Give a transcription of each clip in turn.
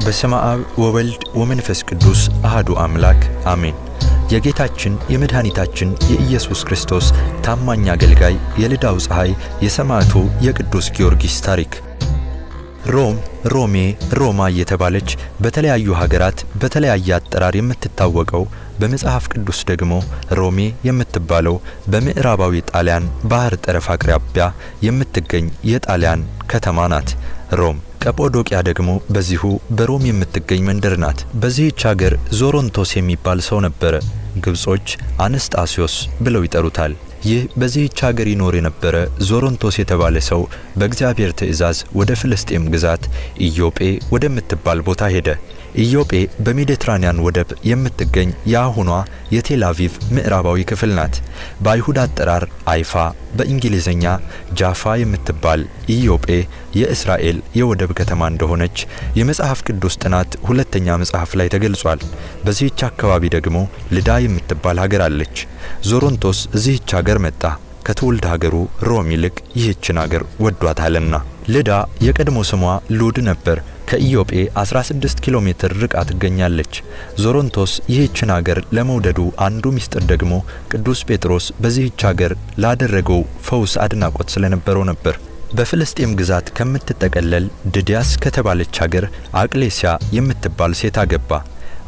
በስመ አብ ወወልድ ወመንፈስ ቅዱስ አሐዱ አምላክ አሜን። የጌታችን የመድኃኒታችን የኢየሱስ ክርስቶስ ታማኝ አገልጋይ የልዳው ፀሐይ የሰማዕቱ የቅዱስ ጊዮርጊስ ታሪክ። ሮሜ፣ ሮማ እየተባለች በተለያዩ ሀገራት በተለያየ አጠራር የምትታወቀው በመጽሐፍ ቅዱስ ደግሞ ሮሜ የምትባለው በምዕራባዊ ጣሊያን ባህር ጠረፍ አቅራቢያ የምትገኝ የጣሊያን ከተማ ናት። ሮም ቀጶዶቅያ ደግሞ በዚሁ በሮም የምትገኝ መንደር ናት። በዚህች ሀገር ዞሮንቶስ የሚባል ሰው ነበረ። ግብጾች አነስጣሲዮስ ብለው ይጠሩታል። ይህ በዚህች ሀገር ይኖር የነበረ ዞሮንቶስ የተባለ ሰው በእግዚአብሔር ትእዛዝ ወደ ፍልስጤም ግዛት ኢዮጴ ወደምትባል ቦታ ሄደ። ኢዮጴ በሜዲትራኒያን ወደብ የምትገኝ የአሁኗ የቴል አቪቭ ምዕራባዊ ክፍል ናት። በአይሁድ አጠራር አይፋ፣ በእንግሊዝኛ ጃፋ የምትባል ኢዮጴ የእስራኤል የወደብ ከተማ እንደሆነች የመጽሐፍ ቅዱስ ጥናት ሁለተኛ መጽሐፍ ላይ ተገልጿል። በዚህች አካባቢ ደግሞ ልዳ የምትባል ሀገር አለች። ዞሮንቶስ እዚህች ሀገር መጣ። ከትውልድ ሀገሩ ሮም ይልቅ ይህችን ሀገር ወዷታልና። ልዳ የቀድሞ ስሟ ሉድ ነበር። ከኢዮጴ 16 ኪሎ ሜትር ርቃ ትገኛለች። ዞሮንቶስ ይህችን ሀገር ለመውደዱ አንዱ ሚስጥር ደግሞ ቅዱስ ጴጥሮስ በዚህች ሀገር ላደረገው ፈውስ አድናቆት ስለነበረው ነበር። በፍልስጤም ግዛት ከምትጠቀለል ድዲያስ ከተባለች ሀገር አቅሌሲያ የምትባል ሴት አገባ።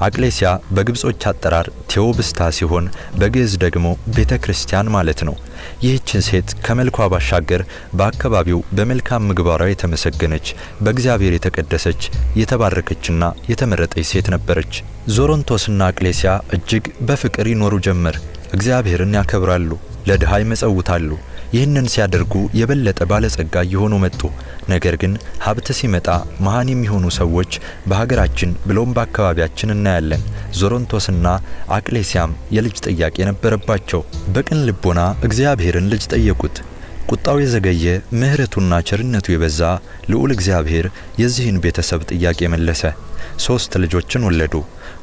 አቅሌሲያ በግብጾች አጠራር ቴዎብስታ ሲሆን በግዕዝ ደግሞ ቤተ ክርስቲያን ማለት ነው። ይህችን ሴት ከመልኳ ባሻገር በአካባቢው በመልካም ምግባሯ የተመሰገነች በእግዚአብሔር የተቀደሰች የተባረከችና የተመረጠች ሴት ነበረች። ዞሮንቶስና አቅሌሲያ እጅግ በፍቅር ይኖሩ ጀመር። እግዚአብሔርን ያከብራሉ፣ ለድሃ ይመጸውታሉ። ይህንን ሲያደርጉ የበለጠ ባለጸጋ እየሆኑ መጡ። ነገር ግን ሀብት ሲመጣ መሃን የሚሆኑ ሰዎች በሀገራችን ብሎም በአካባቢያችን እናያለን። ዞሮንቶስና አቅሌሲያም የልጅ ጥያቄ ነበረባቸው። በቅን ልቦና እግዚአብሔርን ልጅ ጠየቁት። ቁጣው የዘገየ ምሕረቱና ቸርነቱ የበዛ ልዑል እግዚአብሔር የዚህን ቤተሰብ ጥያቄ መለሰ። 3 ልጆችን ወለዱ።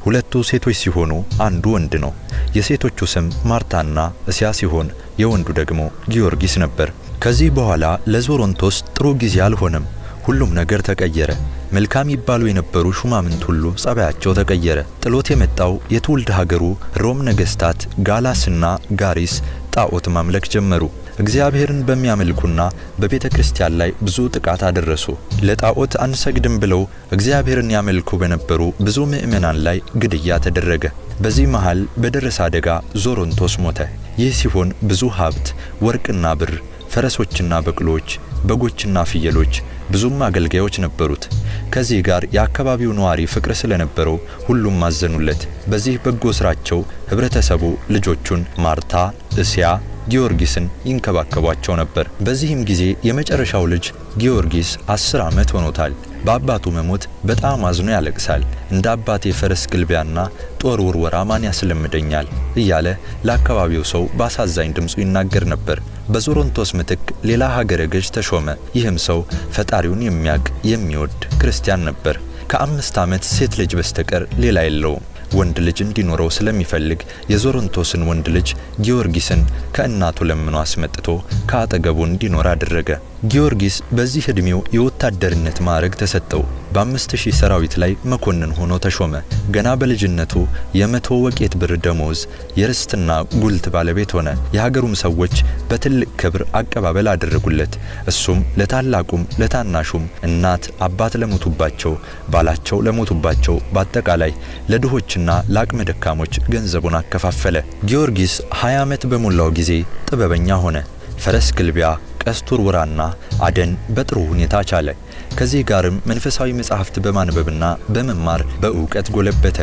2 ሴቶች ሲሆኑ አንዱ ወንድ ነው። የሴቶቹ ስም ማርታና እስያ ሲሆን የወንዱ ደግሞ ጊዮርጊስ ነበር። ከዚህ በኋላ ለዞሮንቶስ ጥሩ ጊዜ አልሆነም። ሁሉም ነገር ተቀየረ። መልካም ይባሉ የነበሩ ሹማምንት ሁሉ ጸባያቸው ተቀየረ። ጥሎት የመጣው የትውልድ ሀገሩ ሮም ነገስታት ጋላስና ጋሪስ ጣዖት ማምለክ ጀመሩ። እግዚአብሔርን በሚያመልኩና በቤተ ክርስቲያን ላይ ብዙ ጥቃት አደረሱ። ለጣዖት አንሰግድም ብለው እግዚአብሔርን ያመልኩ በነበሩ ብዙ ምእመናን ላይ ግድያ ተደረገ። በዚህ መሃል በደረሰ አደጋ ዞሮንቶስ ሞተ። ይህ ሲሆን ብዙ ሀብት፣ ወርቅና ብር፣ ፈረሶችና በቅሎች፣ በጎችና ፍየሎች፣ ብዙም አገልጋዮች ነበሩት። ከዚህ ጋር የአካባቢው ነዋሪ ፍቅር ስለነበረው ሁሉም ማዘኑለት። በዚህ በጎ ስራቸው ህብረተሰቡ ልጆቹን ማርታ፣ እስያ፣ ጊዮርጊስን ይንከባከቧቸው ነበር። በዚህም ጊዜ የመጨረሻው ልጅ ጊዮርጊስ 10 ዓመት ሆኖታል። በአባቱ መሞት በጣም አዝኖ ያለቅሳል። እንደ አባቴ ፈረስ ግልቢያና ጦር ውርወራ ማን ያስለምደኛል እያለ ለአካባቢው ሰው በአሳዛኝ ድምፁ ይናገር ነበር። በዞሮንቶስ ምትክ ሌላ ሀገረ ገዥ ተሾመ። ይህም ሰው ፈጣሪውን የሚያውቅ የሚወድ ክርስቲያን ነበር። ከ5 ዓመት ሴት ልጅ በስተቀር ሌላ የለውም። ወንድ ልጅ እንዲኖረው ስለሚፈልግ የዞሮንቶስን ወንድ ልጅ ጊዮርጊስን ከእናቱ ለምኖ አስመጥቶ ከአጠገቡ እንዲኖር አደረገ። ጊዮርጊስ በዚህ ዕድሜው የወታደርነት ማዕረግ ተሰጠው። በ5000 ሰራዊት ላይ መኮንን ሆኖ ተሾመ። ገና በልጅነቱ የ100 ወቄት ብር ደሞዝ የርስትና ጉልት ባለቤት ሆነ። የሀገሩም ሰዎች በትልቅ ክብር አቀባበል አደረጉለት። እሱም ለታላቁም ለታናሹም እናት አባት ለሞቱባቸው፣ ባላቸው ለሞቱባቸው፣ በአጠቃላይ ለድሆችና ለአቅመ ደካሞች ገንዘቡን አከፋፈለ። ጊዮርጊስ 20 ዓመት በሞላው ጊዜ ጥበበኛ ሆነ። ፈረስ ግልቢያ፣ ቀስት ውርወራና አደን በጥሩ ሁኔታ ቻለ። ከዚህ ጋርም መንፈሳዊ መጻሕፍት በማንበብና በመማር በእውቀት ጎለበተ።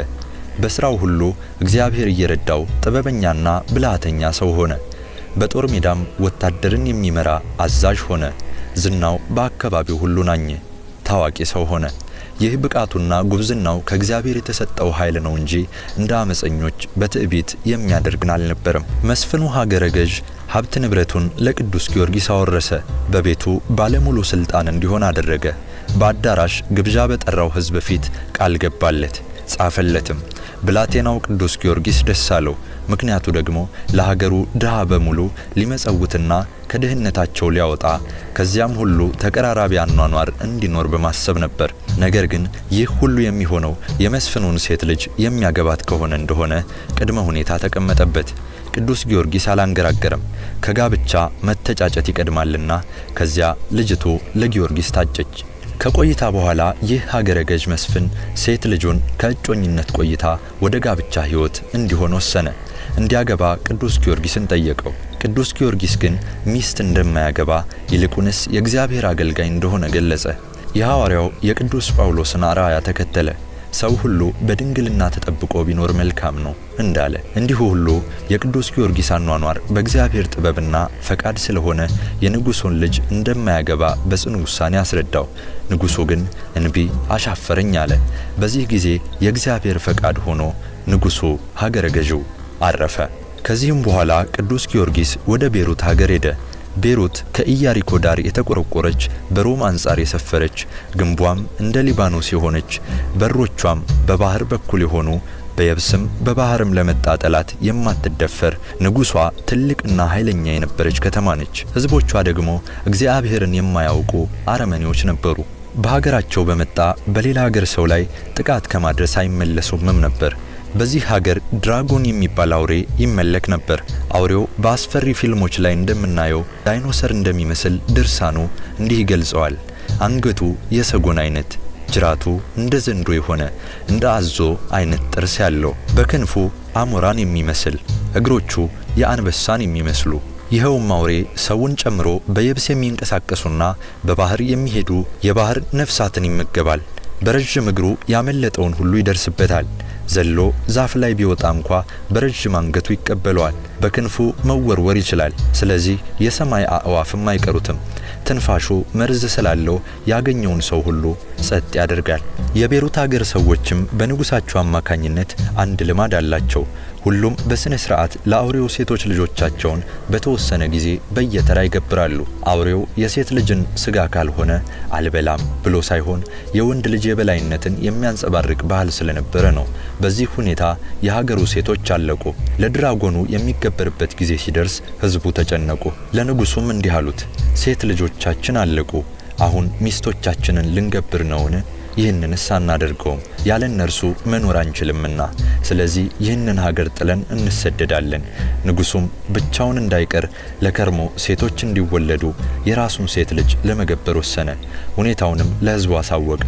በስራው ሁሉ እግዚአብሔር እየረዳው ጥበበኛና ብልሃተኛ ሰው ሆነ። በጦር ሜዳም ወታደርን የሚመራ አዛዥ ሆነ። ዝናው በአካባቢው ሁሉ ናኘ። ታዋቂ ሰው ሆነ። ይህ ብቃቱና ጉብዝናው ከእግዚአብሔር የተሰጠው ኃይል ነው እንጂ እንደ አመፀኞች በትዕቢት የሚያደርግን አልነበረም። መስፍኑ ሀገረ ገዥ ሀብት ንብረቱን ለቅዱስ ጊዮርጊስ አወረሰ። በቤቱ ባለሙሉ ስልጣን እንዲሆን አደረገ። በአዳራሽ ግብዣ በጠራው ሕዝብ ፊት ቃል ገባለት፣ ጻፈለትም። ብላቴናው ቅዱስ ጊዮርጊስ ደስ አለው። ምክንያቱ ደግሞ ለሀገሩ ድሃ በሙሉ ሊመጸውትና ከድህነታቸው ሊያወጣ ከዚያም ሁሉ ተቀራራቢ አኗኗር እንዲኖር በማሰብ ነበር። ነገር ግን ይህ ሁሉ የሚሆነው የመስፍኑን ሴት ልጅ የሚያገባት ከሆነ እንደሆነ ቅድመ ሁኔታ ተቀመጠበት። ቅዱስ ጊዮርጊስ አላንገራገረም። ከጋብቻ መተጫጨት ይቀድማልና ከዚያ ልጅቱ ለጊዮርጊስ ታጨች። ከቆይታ በኋላ ይህ ሀገረ ገዥ መስፍን ሴት ልጁን ከእጮኝነት ቆይታ ወደ ጋብቻ ሕይወት እንዲሆን ወሰነ። እንዲያገባ ቅዱስ ጊዮርጊስን ጠየቀው። ቅዱስ ጊዮርጊስ ግን ሚስት እንደማያገባ ይልቁንስ የእግዚአብሔር አገልጋይ እንደሆነ ገለጸ። የሐዋርያው የቅዱስ ጳውሎስን አርአያ ተከተለ። ሰው ሁሉ በድንግልና ተጠብቆ ቢኖር መልካም ነው እንዳለ እንዲሁ ሁሉ የቅዱስ ጊዮርጊስ አኗኗር በእግዚአብሔር ጥበብና ፈቃድ ስለሆነ የንጉሱን ልጅ እንደማያገባ በጽኑ ውሳኔ አስረዳው። ንጉሱ ግን እንቢ አሻፈረኝ አለ። በዚህ ጊዜ የእግዚአብሔር ፈቃድ ሆኖ ንጉሱ ሀገረ ገዢው አረፈ። ከዚህም በኋላ ቅዱስ ጊዮርጊስ ወደ ቤሩት ሀገር ሄደ። ቤሩት ከኢያሪኮ ዳር የተቆረቆረች በሮም አንጻር የሰፈረች ግንቧም እንደ ሊባኖስ የሆነች በሮቿም በባህር በኩል የሆኑ በየብስም በባህርም ለመጣ ጠላት የማትደፈር ንጉሷ ትልቅና ኃይለኛ የነበረች ከተማ ነች። ሕዝቦቿ ደግሞ እግዚአብሔርን የማያውቁ አረመኔዎች ነበሩ። በሀገራቸው በመጣ በሌላ ሀገር ሰው ላይ ጥቃት ከማድረስ አይመለሱምም ነበር። በዚህ ሀገር ድራጎን የሚባል አውሬ ይመለክ ነበር። አውሬው በአስፈሪ ፊልሞች ላይ እንደምናየው ዳይኖሰር እንደሚመስል ድርሳኑ እንዲህ ይገልጸዋል። አንገቱ የሰጎን አይነት፣ ጅራቱ እንደ ዘንዶ የሆነ እንደ አዞ አይነት ጥርስ ያለው፣ በክንፉ አሞራን የሚመስል እግሮቹ የአንበሳን የሚመስሉ። ይኸውም አውሬ ሰውን ጨምሮ በየብስ የሚንቀሳቀሱና በባህር የሚሄዱ የባህር ነፍሳትን ይመገባል። በረጅም እግሩ ያመለጠውን ሁሉ ይደርስበታል። ዘሎ ዛፍ ላይ ቢወጣ እንኳ በረጅም አንገቱ ይቀበለዋል። በክንፉ መወርወር ይችላል። ስለዚህ የሰማይ አእዋፍም አይቀሩትም። ትንፋሹ መርዝ ስላለው ያገኘውን ሰው ሁሉ ጸጥ ያደርጋል። የቤሩት ሀገር ሰዎችም በንጉሳቸው አማካኝነት አንድ ልማድ አላቸው። ሁሉም በስነ ስርዓት ለአውሬው ሴቶች ልጆቻቸውን በተወሰነ ጊዜ በየተራ ይገብራሉ። አውሬው የሴት ልጅን ስጋ ካልሆነ አልበላም ብሎ ሳይሆን የወንድ ልጅ የበላይነትን የሚያንጸባርቅ ባህል ስለነበረ ነው። በዚህ ሁኔታ የሀገሩ ሴቶች አለቁ። ለድራጎኑ የሚገበርበት ጊዜ ሲደርስ ሕዝቡ ተጨነቁ። ለንጉሱም እንዲህ አሉት፣ ሴት ልጆቻችን አለቁ። አሁን ሚስቶቻችንን ልንገብር ነውን? ይህንንስ አናደርገውም፣ ያለ እነርሱ መኖር አንችልምና። ስለዚህ ይህንን ሀገር ጥለን እንሰደዳለን። ንጉሱም ብቻውን እንዳይቀር ለከርሞ ሴቶች እንዲወለዱ የራሱን ሴት ልጅ ለመገበር ወሰነ። ሁኔታውንም ለሕዝቡ አሳወቀ።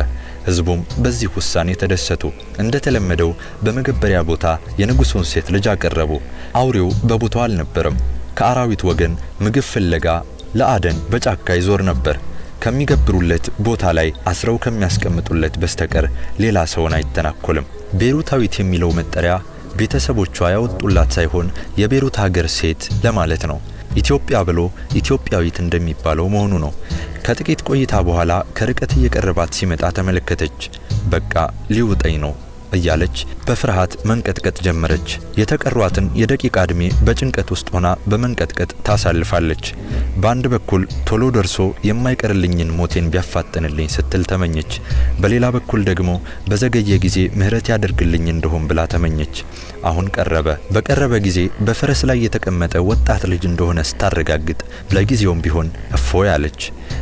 ሕዝቡም በዚህ ውሳኔ ተደሰቱ። እንደተለመደው በመገበሪያ ቦታ የንጉሱን ሴት ልጅ አቀረቡ። አውሬው በቦታው አልነበረም። ከአራዊት ወገን ምግብ ፍለጋ ለአደን በጫካ ይዞር ነበር። ከሚገብሩለት ቦታ ላይ አስረው ከሚያስቀምጡለት በስተቀር ሌላ ሰውን አይተናኮልም። ቤሩታዊት የሚለው መጠሪያ ቤተሰቦቿ ያወጡላት ሳይሆን የቤሩት ሀገር ሴት ለማለት ነው። ኢትዮጵያ ብሎ ኢትዮጵያዊት እንደሚባለው መሆኑ ነው። ከጥቂት ቆይታ በኋላ ከርቀት እየቀረባት ሲመጣ ተመለከተች። በቃ ሊውጠኝ ነው እያለች በፍርሃት መንቀጥቀጥ ጀመረች። የተቀሯትን የደቂቃ ዕድሜ በጭንቀት ውስጥ ሆና በመንቀጥቀጥ ታሳልፋለች። በአንድ በኩል ቶሎ ደርሶ የማይቀርልኝን ሞቴን ቢያፋጥንልኝ ስትል ተመኘች። በሌላ በኩል ደግሞ በዘገየ ጊዜ ምሕረት ያደርግልኝ እንደሆን ብላ ተመኘች። አሁን ቀረበ። በቀረበ ጊዜ በፈረስ ላይ የተቀመጠ ወጣት ልጅ እንደሆነ ስታረጋግጥ ለጊዜውም ቢሆን እፎይ አለች።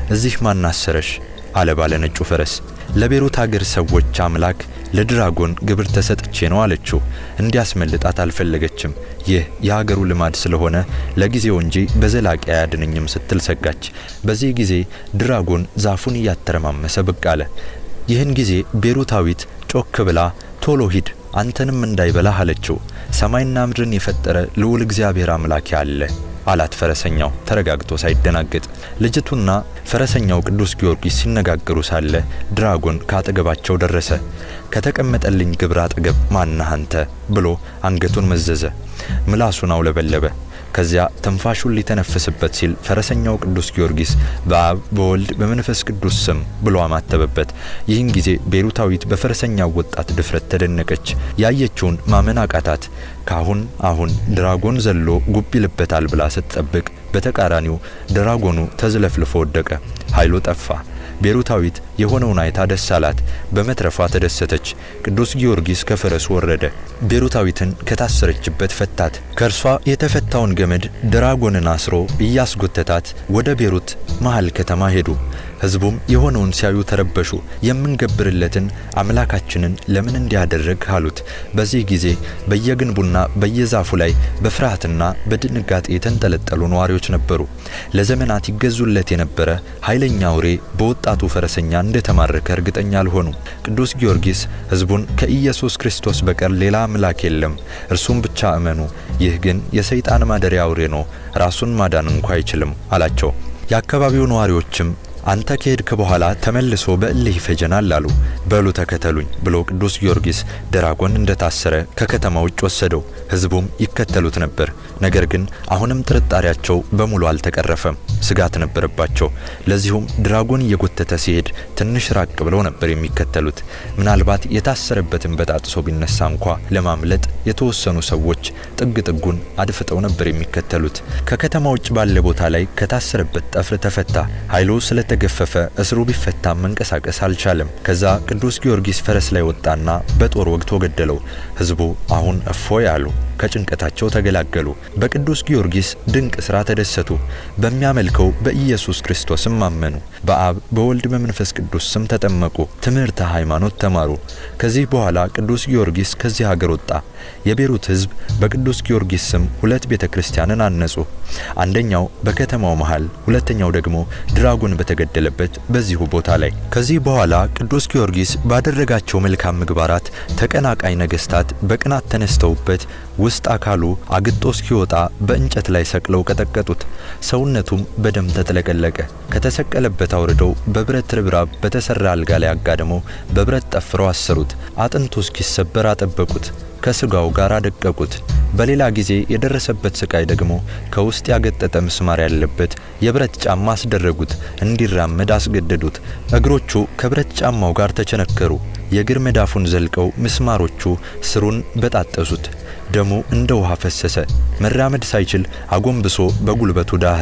እዚህ ማን አሰረሽ? አለ ባለ ነጩ ፈረስ። ለቤሩት ሀገር ሰዎች አምላክ ለድራጎን ግብር ተሰጥቼ ነው አለችው። እንዲያስመልጣት አልፈለገችም። ይህ የሀገሩ ልማድ ስለሆነ ለጊዜው እንጂ በዘላቂ አያድነኝም ስትል ሰጋች። በዚህ ጊዜ ድራጎን ዛፉን እያተረማመሰ ብቅ አለ። ይህን ጊዜ ቤሩታዊት ጮክ ብላ ቶሎ ሂድ አንተንም እንዳይበላህ አለችው። ሰማይና ምድርን የፈጠረ ልዑል እግዚአብሔር አምላክ ያለ አላት ፈረሰኛው ተረጋግቶ ሳይደናገጥ። ልጅቱና ፈረሰኛው ቅዱስ ጊዮርጊስ ሲነጋገሩ ሳለ ድራጎን ካጠገባቸው ደረሰ። ከተቀመጠልኝ ግብር አጠገብ ማነህ አንተ ብሎ አንገቱን መዘዘ። ምላሱን አውለበለበ። ከዚያ ተንፋሹን ሊተነፍስበት ሲል ፈረሰኛው ቅዱስ ጊዮርጊስ በአብ በወልድ በመንፈስ ቅዱስ ስም ብሎ አማተበበት። ይህን ጊዜ ቤሩታዊት በፈረሰኛው ወጣት ድፍረት ተደነቀች። ያየችውን ማመን አቃታት። ካሁን አሁን ድራጎን ዘሎ ጉብ ይልበታል ብላ ስትጠብቅ በተቃራኒው ድራጎኑ ተዝለፍልፎ ወደቀ። ኃይሉ ጠፋ። ቤሩታዊት የሆነውን አይታ ደስ አላት። በመትረፏ ተደሰተች። ቅዱስ ጊዮርጊስ ከፈረሱ ወረደ። ቤሩታዊትን ከታሰረችበት ፈታት። ከእርሷ የተፈታውን ገመድ ድራጎንን አስሮ እያስጎተታት ወደ ቤሩት መሃል ከተማ ሄዱ። ሕዝቡም የሆነውን ሲያዩ ተረበሹ። የምንገብርለትን አምላካችንን ለምን እንዲያደርግ አሉት። በዚህ ጊዜ በየግንቡና በየዛፉ ላይ በፍርሃትና በድንጋጤ የተንጠለጠሉ ነዋሪዎች ነበሩ። ለዘመናት ይገዙለት የነበረ ኃይለኛ አውሬ በወጣቱ ፈረሰኛ እንደተማረከ እርግጠኛ አልሆኑም። ቅዱስ ጊዮርጊስ ሕዝቡን ከኢየሱስ ክርስቶስ በቀር ሌላ አምላክ የለም፣ እርሱም ብቻ እመኑ፣ ይህ ግን የሰይጣን ማደሪያ አውሬ ነው፣ ራሱን ማዳን እንኳ አይችልም አላቸው። የአካባቢው ነዋሪዎችም አንተ ከሄድክ በኋላ ተመልሶ በእልህ ይፈጀናል አሉ። በሉ ተከተሉኝ ብሎ ቅዱስ ጊዮርጊስ ድራጎን እንደታሰረ ከከተማ ውጭ ወሰደው። ሕዝቡም ይከተሉት ነበር። ነገር ግን አሁንም ጥርጣሬያቸው በሙሉ አልተቀረፈም። ስጋት ነበረባቸው። ለዚሁም ድራጎን እየጎተተ ሲሄድ ትንሽ ራቅ ብለው ነበር የሚከተሉት። ምናልባት የታሰረበትን በጣጥሶ ቢነሳ እንኳ ለማምለጥ የተወሰኑ ሰዎች ጥግ ጥጉን አድፍጠው ነበር የሚከተሉት። ከከተማ ውጭ ባለ ቦታ ላይ ከታሰረበት ጠፍር ተፈታ። ኃይሉ ስለተገፈፈ እስሩ ቢፈታም መንቀሳቀስ አልቻለም። ከዛ ቅዱስ ጊዮርጊስ ፈረስ ላይ ወጣና በጦር ወግቶ ገደለው። ሕዝቡ አሁን እፎይ አሉ። ከጭንቀታቸው ተገላገሉ። በቅዱስ ጊዮርጊስ ድንቅ ሥራ ተደሰቱ። በሚያመልከው በኢየሱስ ክርስቶስም አመኑ። በአብ በወልድ በመንፈስ ቅዱስ ስም ተጠመቁ። ትምህርተ ሃይማኖት ተማሩ። ከዚህ በኋላ ቅዱስ ጊዮርጊስ ከዚህ ሀገር ወጣ። የቤሩት ሕዝብ በቅዱስ ጊዮርጊስ ስም 2 ቤተክርስቲያንን አነጹ። አንደኛው በከተማው መሃል፣ ሁለተኛው ደግሞ ድራጎን በተገደለበት በዚሁ ቦታ ላይ። ከዚህ በኋላ ቅዱስ ጊዮርጊስ ባደረጋቸው መልካም ምግባራት ተቀናቃኝ ነገስታት በቅናት ተነስተውበት ውስጥ አካሉ አግጦ እስኪወጣ በእንጨት ላይ ሰቅለው ቀጠቀጡት። ሰውነቱም በደም ተጥለቀለቀ። ከተሰቀለበት አውርደው በብረት ርብራብ በተሰራ አልጋ ላይ አጋድመው በብረት ጠፍረው አሰሩት። አጥንቱ እስኪሰበር አጠበቁት። ከስጋው ጋር አደቀቁት። በሌላ ጊዜ የደረሰበት ስቃይ ደግሞ ከውስጥ ያገጠጠ ምስማር ያለበት የብረት ጫማ አስደረጉት። እንዲራመድ አስገደዱት። እግሮቹ ከብረት ጫማው ጋር ተቸነከሩ። የእግር መዳፉን ዘልቀው ምስማሮቹ ስሩን በጣጠሱት። ደሙ እንደ ውሃ ፈሰሰ። መራመድ ሳይችል አጎንብሶ በጉልበቱ ዳኸ።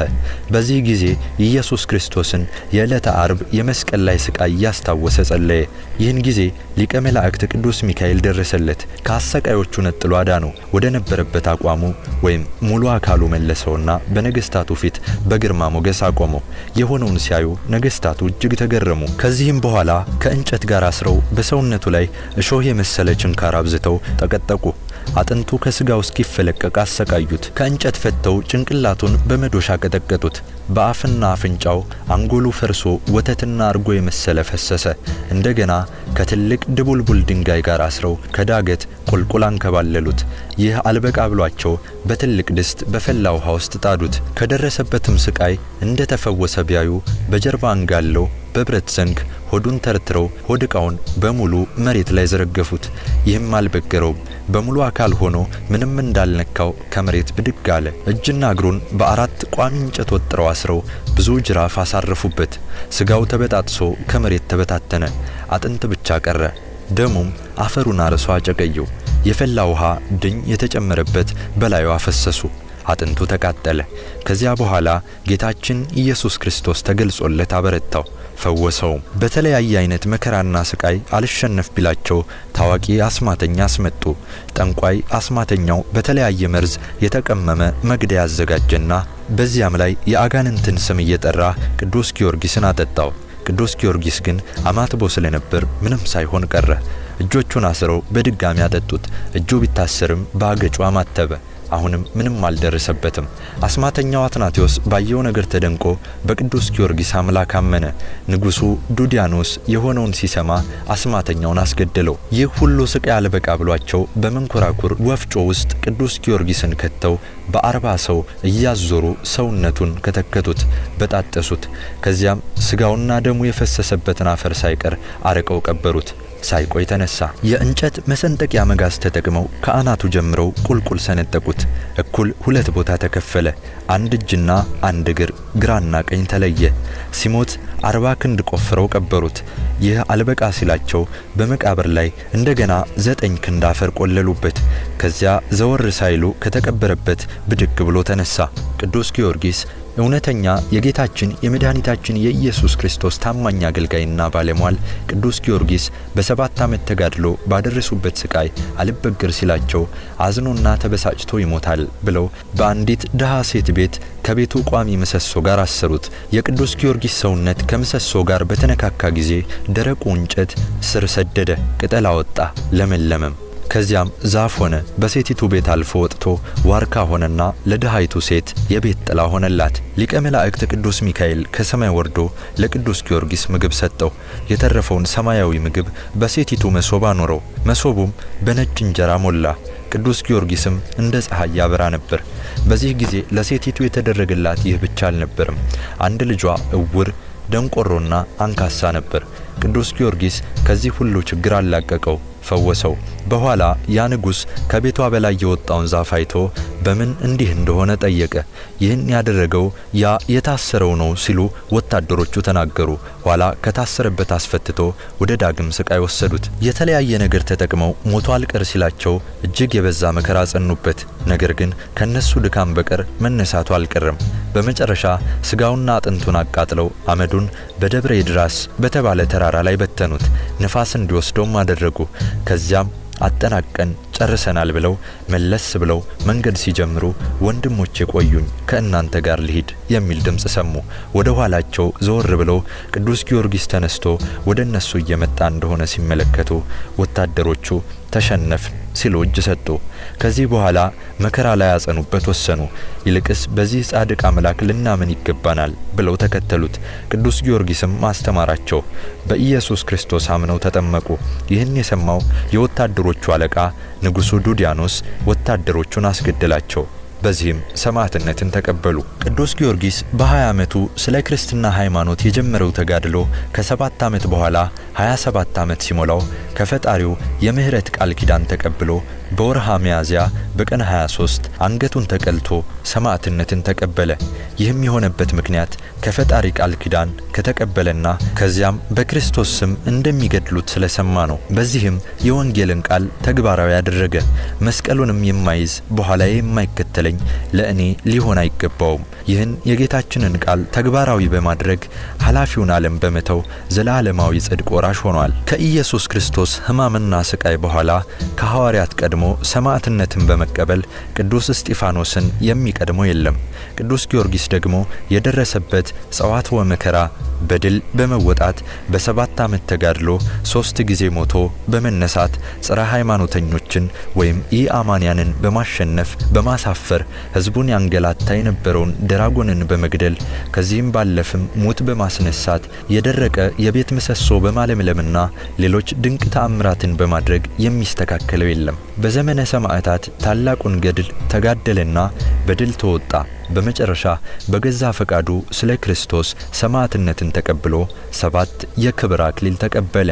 በዚህ ጊዜ ኢየሱስ ክርስቶስን የዕለተ ዓርብ የመስቀል ላይ ስቃይ እያስታወሰ ጸለየ። ይህን ጊዜ ሊቀ መላእክት ቅዱስ ሚካኤል ደረሰለት። ከአሰቃዮቹ ነጥሎ አዳነው። ወደ ነበረበት አቋሙ ወይም ሙሉ አካሉ መለሰውና በነገስታቱ ፊት በግርማ ሞገስ አቆመው። የሆነውን ሲያዩ ነገስታቱ እጅግ ተገረሙ። ከዚህም በኋላ ከእንጨት ጋር አስረው በሰውነቱ ላይ እሾህ የመሰለ ችንካር አብዝተው ጠቀጠቁ። አጥንቱ ከስጋው እስኪፈለቀቅ አሰቃዩት። ከእንጨት ፈተው ጭንቅላቱን በመዶሻ ቀጠቀጡት። በአፍና አፍንጫው አንጎሉ ፈርሶ ወተትና እርጎ የመሰለ ፈሰሰ። እንደገና ከትልቅ ድቡልቡል ድንጋይ ጋር አስረው ከዳገት ቁልቁል አንከባለሉት። ይህ አልበቃ ብሏቸው በትልቅ ድስት በፈላ ውሃ ውስጥ ጣዱት። ከደረሰበትም ስቃይ እንደተፈወሰ ቢያዩ በጀርባ አንጋለው በብረት ዘንግ ሆዱን ተርትረው ሆድ ዕቃውን በሙሉ መሬት ላይ ዘረገፉት። ይህም አልበገረውም። በሙሉ አካል ሆኖ ምንም እንዳልነካው ከመሬት ብድግ አለ። እጅና እግሩን በ4 ቋሚ እንጨት ወጥረው አስረው ብዙ ጅራፍ አሳረፉበት። ስጋው ተበጣጥሶ ከመሬት ተበታተነ። አጥንት ብቻ ቀረ። ደሙም አፈሩን አርሶ አጨቀየው። የፈላ ውሃ ድኝ የተጨመረበት በላዩ አፈሰሱ። አጥንቱ ተቃጠለ። ከዚያ በኋላ ጌታችን ኢየሱስ ክርስቶስ ተገልጾለት አበረታው፣ ፈወሰውም። በተለያየ አይነት መከራና ስቃይ አልሸነፍ ቢላቸው ታዋቂ አስማተኛ አስመጡ። ጠንቋይ አስማተኛው በተለያየ መርዝ የተቀመመ መግደያ አዘጋጀና በዚያም ላይ የአጋንንትን ስም እየጠራ ቅዱስ ጊዮርጊስን አጠጣው። ቅዱስ ጊዮርጊስ ግን አማትቦ ስለነበር ምንም ሳይሆን ቀረ። እጆቹን አስረው በድጋሚ አጠጡት። እጁ ቢታሰርም በአገጩ አማተበ። አሁንም ምንም አልደረሰበትም። አስማተኛው አትናቴዎስ ባየው ነገር ተደንቆ በቅዱስ ጊዮርጊስ አምላክ አመነ። ንጉሱ ዱዲያኖስ የሆነውን ሲሰማ አስማተኛውን አስገደለው። ይህ ሁሉ ስቃይ አልበቃ ብሏቸው በመንኮራኩር ወፍጮ ውስጥ ቅዱስ ጊዮርጊስን ከተው በ40 ሰው እያዞሩ ሰውነቱን ከተከቱት፣ በጣጠሱት። ከዚያም ስጋውና ደሙ የፈሰሰበትን አፈር ሳይቀር አርቀው ቀበሩት። ሳይቆይ ተነሳ። የእንጨት መሰንጠቂያ መጋዝ ተጠቅመው ከአናቱ ጀምረው ቁልቁል ሰነጠቁት። እኩል 2 ቦታ ተከፈለ። 1 እጅና 1 እግር ግራና ቀኝ ተለየ። ሲሞት 40 ክንድ ቆፍረው ቀበሩት። ይህ አልበቃ ሲላቸው በመቃብር ላይ እንደገና 9 ክንድ አፈር ቆለሉበት። ከዚያ ዘወር ሳይሉ ከተቀበረበት ብድግ ብሎ ተነሳ። ቅዱስ ጊዮርጊስ እውነተኛ የጌታችን የመድኃኒታችን የኢየሱስ ክርስቶስ ታማኝ አገልጋይና ባለሟል ቅዱስ ጊዮርጊስ በ7 ዓመት ተጋድሎ ባደረሱበት ስቃይ አልበገር ሲላቸው አዝኖና ተበሳጭቶ ይሞታል ብለው በአንዲት ድሃ ሴት ቤት ከቤቱ ቋሚ ምሰሶ ጋር አሰሩት። የቅዱስ ጊዮርጊስ ሰውነት ከምሰሶ ጋር በተነካካ ጊዜ ደረቁ እንጨት ስር ሰደደ፣ ቅጠል አወጣ፣ ለመለመም። ከዚያም ዛፍ ሆነ። በሴቲቱ ቤት አልፎ ወጥቶ ዋርካ ሆነና ለድሃይቱ ሴት የቤት ጥላ ሆነላት። ሊቀ መላእክት ቅዱስ ሚካኤል ከሰማይ ወርዶ ለቅዱስ ጊዮርጊስ ምግብ ሰጠው። የተረፈውን ሰማያዊ ምግብ በሴቲቱ መሶብ አኖረው። መሶቡም በነጭ እንጀራ ሞላ። ቅዱስ ጊዮርጊስም እንደ ፀሐይ ያበራ ነበር። በዚህ ጊዜ ለሴቲቱ የተደረገላት ይህ ብቻ አልነበረም። አንድ ልጇ እውር፣ ደንቆሮና አንካሳ ነበር። ቅዱስ ጊዮርጊስ ከዚህ ሁሉ ችግር አላቀቀው፣ ፈወሰው። በኋላ ያ ንጉስ ከቤቷ በላይ የወጣውን ዛፍ አይቶ በምን እንዲህ እንደሆነ ጠየቀ። ይህን ያደረገው ያ የታሰረው ነው ሲሉ ወታደሮቹ ተናገሩ። ኋላ ከታሰረበት አስፈትቶ ወደ ዳግም ስቃይ ወሰዱት። የተለያየ ነገር ተጠቅመው ሞቶ አልቀር ሲላቸው እጅግ የበዛ መከራ ጸኑበት። ነገር ግን ከነሱ ድካም በቀር መነሳቱ አልቀረም። በመጨረሻ ስጋውና አጥንቱን አቃጥለው አመዱን በደብረ ይድራስ በተባለ ተራራ ላይ በተኑት። ንፋስ እንዲወስደውም አደረጉ። ከዚያም አጠናቀን ጨርሰናል ብለው መለስ ብለው መንገድ ሲጀምሩ ወንድሞቼ ቆዩኝ ከእናንተ ጋር ልሂድ የሚል ድምጽ ሰሙ። ወደ ኋላቸው ዘወር ብለው ቅዱስ ጊዮርጊስ ተነስቶ ወደ እነሱ እየመጣ እንደሆነ ሲመለከቱ ወታደሮቹ ተሸነፍን ሲሉ እጅ ሰጡ። ከዚህ በኋላ መከራ ላይ ያጸኑበት ወሰኑ። ይልቅስ በዚህ ጻድቅ አምላክ ልናምን ይገባናል ብለው ተከተሉት። ቅዱስ ጊዮርጊስም ማስተማራቸው። በኢየሱስ ክርስቶስ አምነው ተጠመቁ። ይህን የሰማው የወታደሮቹ አለቃ ንጉሱ ዱዲያኖስ ወታደሮቹን አስገደላቸው። በዚህም ሰማዕትነትን ተቀበሉ። ቅዱስ ጊዮርጊስ በ20 ዓመቱ ስለ ክርስትና ሃይማኖት የጀመረው ተጋድሎ ከ7 ዓመት በኋላ 27 ዓመት ሲሞላው ከፈጣሪው የምህረት ቃል ኪዳን ተቀብሎ በወርሃ ሚያዝያ በቀን 23 አንገቱን ተቀልቶ ሰማዕትነትን ተቀበለ። ይህም የሆነበት ምክንያት ከፈጣሪ ቃል ኪዳን ከተቀበለና ከዚያም በክርስቶስ ስም እንደሚገድሉት ስለሰማ ነው። በዚህም የወንጌልን ቃል ተግባራዊ ያደረገ። መስቀሉንም የማይዝ በኋላ የማይከተለኝ ለእኔ ሊሆን አይገባውም። ይህን የጌታችንን ቃል ተግባራዊ በማድረግ ኃላፊውን ዓለም በመተው ዘላለማዊ ጽድቅ ወራሽ ሆኗል። ከኢየሱስ ክርስቶስ ሕማምና ስቃይ በኋላ ከሐዋርያት ቀድሞ ሰማዕትነትን በመቀበል ቅዱስ እስጢፋኖስን የሚቀድመው የለም። ቅዱስ ጊዮርጊስ ደግሞ የደረሰበት ጸዋትወ መከራ በድል በመወጣት በ7 ዓመት ተጋድሎ 3 ጊዜ ሞቶ በመነሳት ጸረ ሃይማኖተኞችን ወይም ኢአማንያንን በማሸነፍ በማሳፈር ሕዝቡን ያንገላታ የነበረውን ደራጎንን በመግደል ከዚህም ባለፍም ሞት በማስነሳት የደረቀ የቤት ምሰሶ በማለምለምና ሌሎች ድንቅ ተአምራትን በማድረግ የሚስተካከለው የለም። በዘመነ ሰማዕታት ታላቁን ገድል ተጋደለና በድል ተወጣ። በመጨረሻ በገዛ ፈቃዱ ስለ ክርስቶስ ሰማዕትነትን ተቀብሎ 7 የክብር አክሊል ተቀበለ።